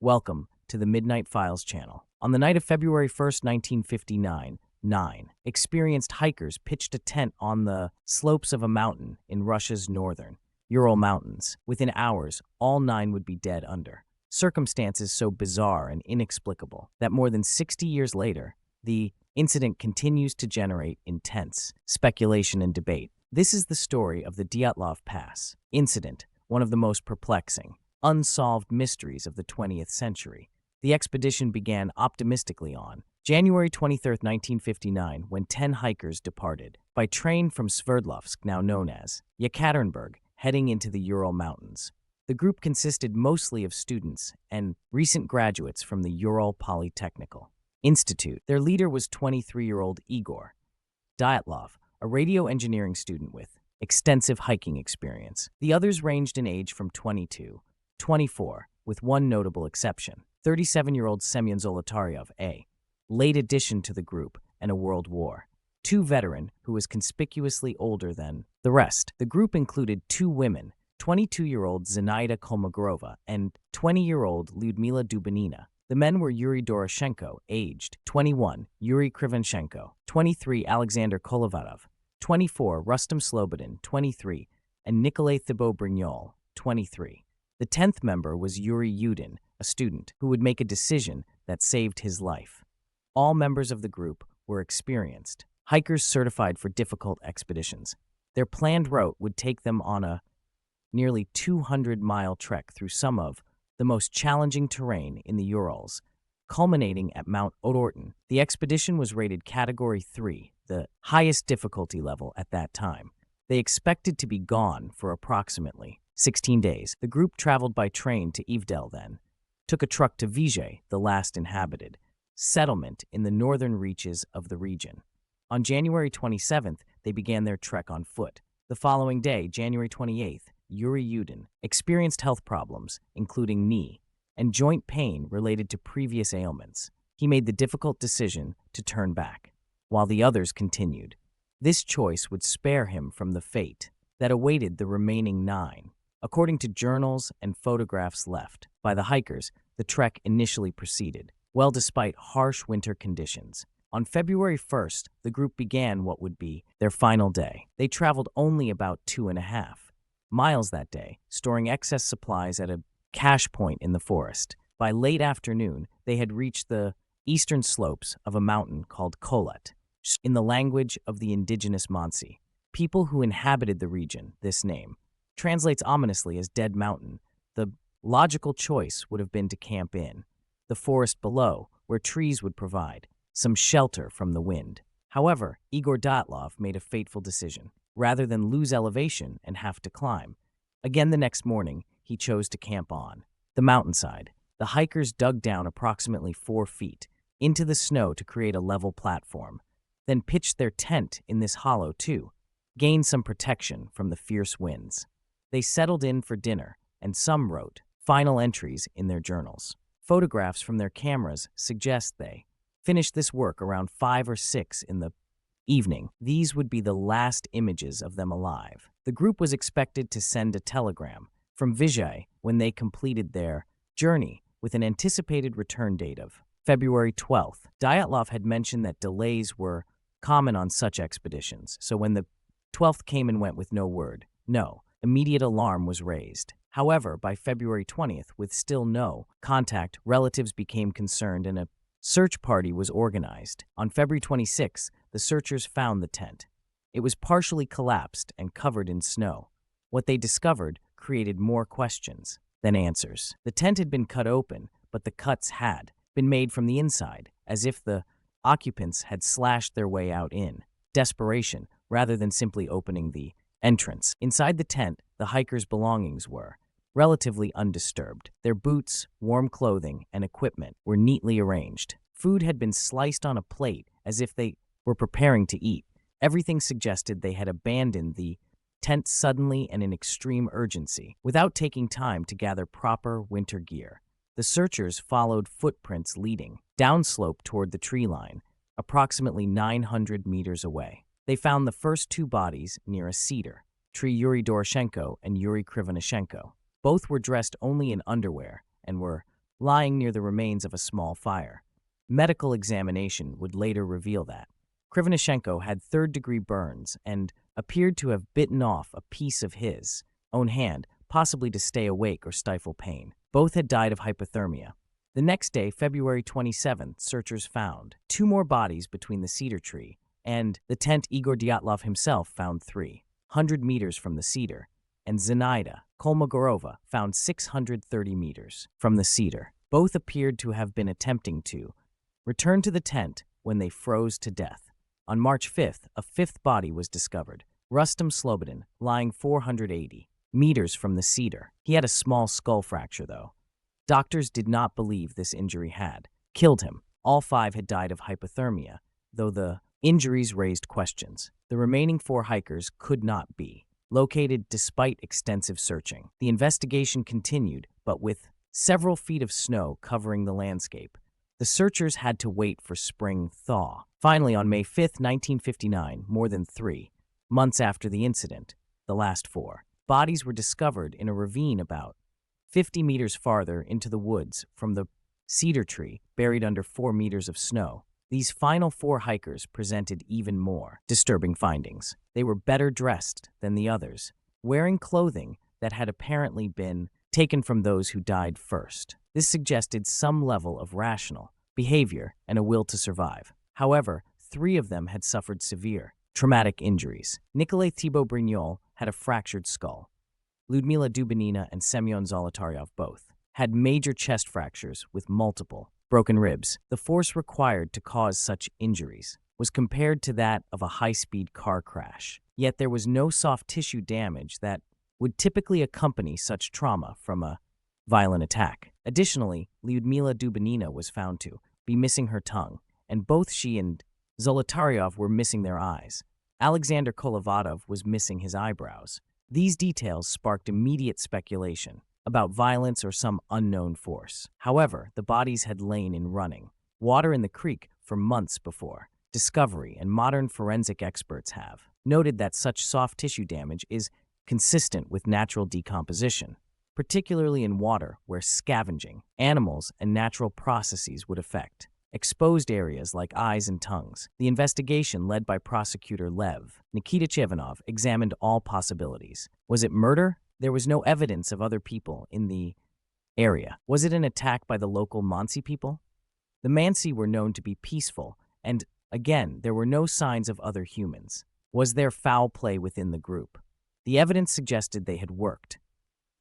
Welcome to the Midnight Files channel. On the night of February 1st, 1959, 9 experienced hikers pitched a tent on the slopes of a mountain in Russia's northern Ural Mountains. Within hours, all 9 would be dead under circumstances so bizarre and inexplicable that more than 60 years later, the incident continues to generate intense speculation and debate. This is the story of the Dyatlov Pass incident, one of the most perplexing, unsolved mysteries of the 20th century. The expedition began optimistically on January 23, 1959, when 10 hikers departed by train from Sverdlovsk, now known as Yekaterinburg, heading into the Ural Mountains. The group consisted mostly of students and recent graduates from the Ural Polytechnical Institute. Their leader was 23-year-old Igor Dyatlov, a radio engineering student with extensive hiking experience. The others ranged in age from 22 24, with one notable exception, 37-year-old Semyon Zolotaryov, a late addition to the group and a World War II veteran who was conspicuously older than the rest. The group included 2 women, 22-year-old Zinaida Kolmogorova and 20-year-old Lyudmila Dubinina. The men were Yuri Doroshenko, aged 21, Yuri Krivonischenko, 23, Alexander Kolevatov, 24, Rustem Slobodin, 23, and Nikolay Thibeaux-Brignolle, 23. The 10th member was Yuri Yudin, a student who would make a decision that saved his life. All members of the group were experienced hikers certified for difficult expeditions. Their planned route would take them on a nearly 200-mile trek through some of the most challenging terrain in the Urals, culminating at Mount Odortin. The expedition was rated Category 3, the highest difficulty level at that time. They expected to be gone for approximately 16 days. The group traveled by train to Ivdel, then took a truck to Vijay, the last inhabited settlement in the northern reaches of the region. On January 27th, they began their trek on foot. The following day, January 28th, Yuri Yudin experienced health problems, including knee and joint pain related to previous ailments. He made the difficult decision to turn back, while the others continued. This choice would spare him from the fate that awaited the remaining 9. According to journals and photographs left by the hikers, the trek initially proceeded well despite harsh winter conditions. On February 1st, the group began what would be their final day. They traveled only about 2.5 miles that day, storing excess supplies at a cache point in the forest. By late afternoon, they had reached the eastern slopes of a mountain called Kholat. In the language of the indigenous Mansi, people who inhabited the region, this name translates ominously as Dead Mountain. The logical choice would have been to camp in the forest below, where trees would provide some shelter from the wind. However, Igor Dyatlov made a fateful decision. Rather than lose elevation and have to climb again the next morning, he chose to camp on the mountainside. The hikers dug down approximately 4 feet into the snow to create a level platform, then pitched their tent in this hollow to gain some protection from the fierce winds. They settled in for dinner, and some wrote final entries in their journals. Photographs from their cameras suggest they finished this work around 5 or 6 in the evening. These would be the last images of them alive. The group was expected to send a telegram from Vijay when they completed their journey, with an anticipated return date of February 12th. Dyatlov had mentioned that delays were common on such expeditions, so when the 12th came and went with no word, no immediate alarm was raised. However, by February 20th, with still no contact, relatives became concerned and a search party was organized. On February 26th, the searchers found the tent. It was partially collapsed and covered in snow. What they discovered created more questions than answers. The tent had been cut open, but the cuts had been made from the inside, as if the occupants had slashed their way out in desperation rather than simply opening the entrance. Inside the tent, the hikers' belongings were relatively undisturbed. Their boots, warm clothing, and equipment were neatly arranged. Food had been sliced on a plate as if they were preparing to eat. Everything suggested they had abandoned the tent suddenly and in extreme urgency, without taking time to gather proper winter gear. The searchers followed footprints leading downslope toward the tree line, approximately 900 meters away. They found the first 2 bodies near a cedar tree, Yuri Doroshenko and Yuri Krivonischenko. Both were dressed only in underwear and were lying near the remains of a small fire. Medical examination would later reveal that Krivonischenko had third-degree burns and appeared to have bitten off a piece of his own hand, possibly to stay awake or stifle pain. Both had died of hypothermia. The next day, February 27th, searchers found 2 more bodies between the cedar tree and the tent. Igor Dyatlov himself found 300 meters from the cedar, and Zinaida Kolmogorova found 630 meters from the cedar. Both appeared to have been attempting to return to the tent when they froze to death. On March 5th, a 5th body was discovered, Rustem Slobodin, lying 480 meters from the cedar. He had a small skull fracture, though. Doctors did not believe this injury had killed him. All 5 had died of hypothermia, though the injuries raised questions. The remaining 4 hikers could not be located despite extensive searching. The investigation continued, but with several feet of snow covering the landscape, the searchers had to wait for spring thaw. Finally, on May 5, 1959, more than 3 months after the incident, the last 4 bodies were discovered in a ravine about 50 meters farther into the woods from the cedar tree, buried under 4 meters of snow. These final 4 hikers presented even more disturbing findings. They were better dressed than the others, wearing clothing that had apparently been taken from those who died first. This suggested some level of rational behavior and a will to survive. However, 3 of them had suffered severe traumatic injuries. Nikolay Thibeaux-Brignolle had a fractured skull. Lyudmila Dubinina and Semyon Zolotaryov both had major chest fractures with multiple broken ribs. The force required to cause such injuries was compared to that of a high-speed car crash. Yet there was no soft tissue damage that would typically accompany such trauma from a violent attack. Additionally, Lyudmila Dubinina was found to be missing her tongue, and both she and Zolotaryov were missing their eyes. Alexander Kolevatov was missing his eyebrows. These details sparked immediate speculation about violence or some unknown force. However, the bodies had lain in running water in the creek for months before discovery, and modern forensic experts have noted that such soft tissue damage is consistent with natural decomposition, particularly in water where scavenging animals and natural processes would affect exposed areas like eyes and tongues. The investigation, led by prosecutor Lev Nikitachevanov, examined all possibilities. Was it murder? There was no evidence of other people in the area. Was it an attack by the local Mansi people? The Mansi were known to be peaceful, and again, there were no signs of other humans. Was there foul play within the group? The evidence suggested they had worked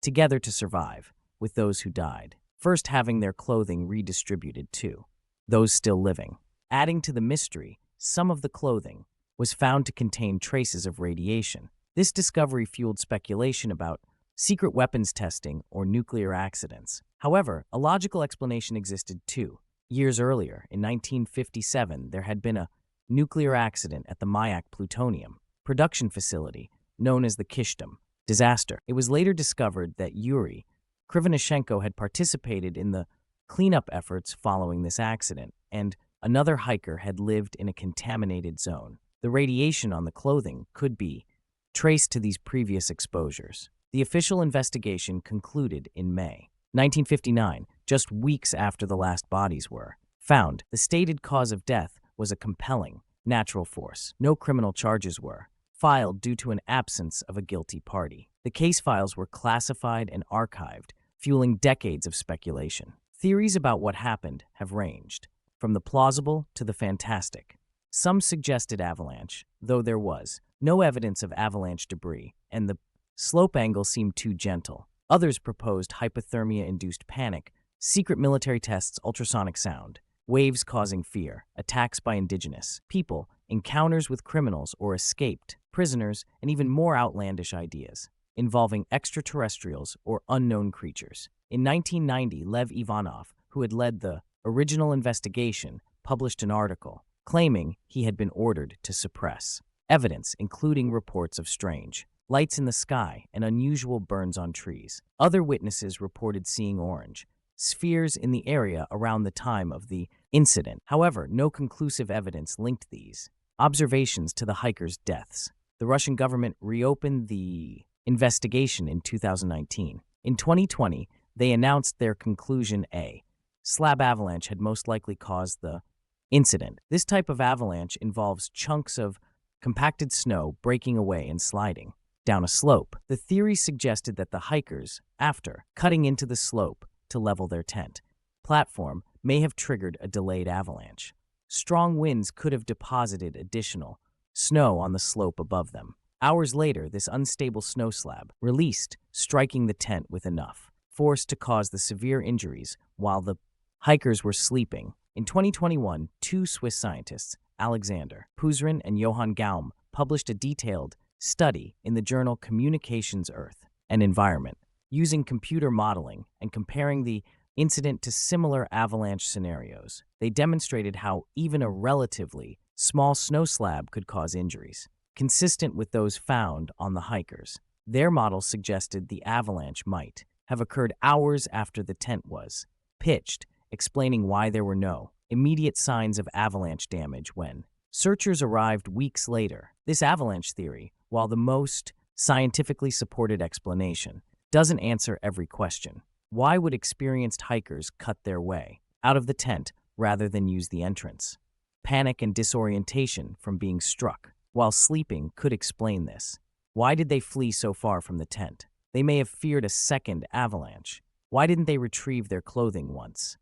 together to survive, with those who died first having their clothing redistributed to those still living. Adding to the mystery, some of the clothing was found to contain traces of radiation. This discovery fueled speculation about secret weapons testing or nuclear accidents. However, a logical explanation existed too. Years earlier, in 1957, there had been a nuclear accident at the Mayak plutonium production facility known as the Kyshtym disaster. It was later discovered that Yuri Krivonischenko had participated in the cleanup efforts following this accident, and another hiker had lived in a contaminated zone. The radiation on the clothing could be traced to these previous exposures. The official investigation concluded in May 1959, just weeks after the last bodies were found. The stated cause of death was a compelling natural force. No criminal charges were filed due to an absence of a guilty party. The case files were classified and archived, fueling decades of speculation. Theories about what happened have ranged from the plausible to the fantastic. Some suggested avalanche, though there was no evidence of avalanche debris, and the slope angle seemed too gentle. Others proposed hypothermia-induced panic, secret military tests, ultrasonic sound, waves causing fear, attacks by indigenous people, encounters with criminals or escaped prisoners, and even more outlandish ideas involving extraterrestrials or unknown creatures. In 1990, Lev Ivanov, who had led the original investigation, published an article claiming he had been ordered to suppress evidence, including reports of strange lights in the sky and unusual burns on trees. Other witnesses reported seeing orange spheres in the area around the time of the incident. However, no conclusive evidence linked these observations to the hikers' deaths. The Russian government reopened the investigation in 2019. In 2020, they announced their conclusion: a slab avalanche had most likely caused the incident. This type of avalanche involves chunks of compacted snow breaking away and sliding down a slope. The theory suggested that the hikers, after cutting into the slope to level their tent platform, may have triggered a delayed avalanche. Strong winds could have deposited additional snow on the slope above them. Hours later, this unstable snow slab released, striking the tent with enough force to cause the severe injuries while the hikers were sleeping. In 2021, two Swiss scientists, Alexander Kolevatov and Johann Gaum, published a detailed study in the journal Communications, Earth and Environment, using computer modeling and comparing the incident to similar avalanche scenarios. They demonstrated how even a relatively small snow slab could cause injuries, consistent with those found on the hikers. Their model suggested the avalanche might have occurred hours after the tent was pitched, explaining why there were no immediate signs of avalanche damage when searchers arrived weeks later. This avalanche theory, while the most scientifically supported explanation, doesn't answer every question. Why would experienced hikers cut their way out of the tent rather than use the entrance? Panic and disorientation from being struck while sleeping could explain this. Why did they flee so far from the tent? They may have feared a second avalanche. Why didn't they retrieve their clothing once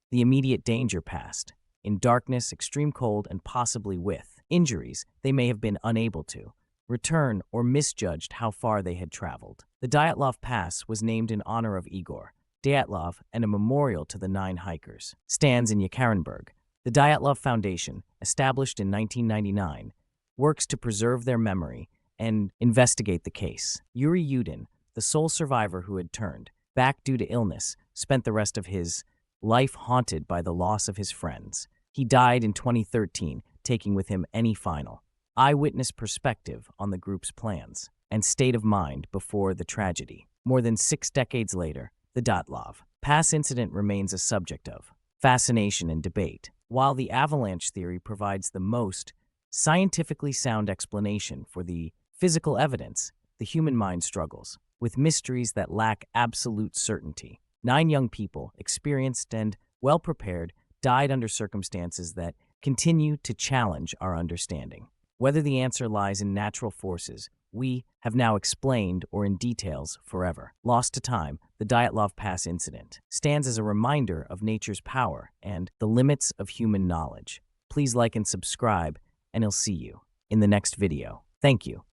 the immediate danger passed? In darkness, extreme cold, and possibly with injuries, they may have been unable to return or misjudged how far they had traveled. The Dyatlov Pass was named in honor of Igor Dyatlov, and a memorial to the 9 hikers stands in Yekaterinburg. The Dyatlov Foundation, established in 1999, works to preserve their memory and investigate the case. Yuri Yudin, the sole survivor who had turned back due to illness, spent the rest of his life haunted by the loss of his friends. He died in 2013, taking with him any final eyewitness perspective on the group's plans and state of mind before the tragedy. More than 6 decades later, the Dyatlov Pass incident remains a subject of fascination and debate. While the avalanche theory provides the most scientifically sound explanation for the physical evidence, the human mind struggles with mysteries that lack absolute certainty. 9 young people, experienced and well-prepared, died under circumstances that continue to challenge our understanding. Whether the answer lies in natural forces we have now explained or in details forever lost to time, the Dyatlov Pass incident stands as a reminder of nature's power and the limits of human knowledge. Please like and subscribe, and I'll see you in the next video. Thank you.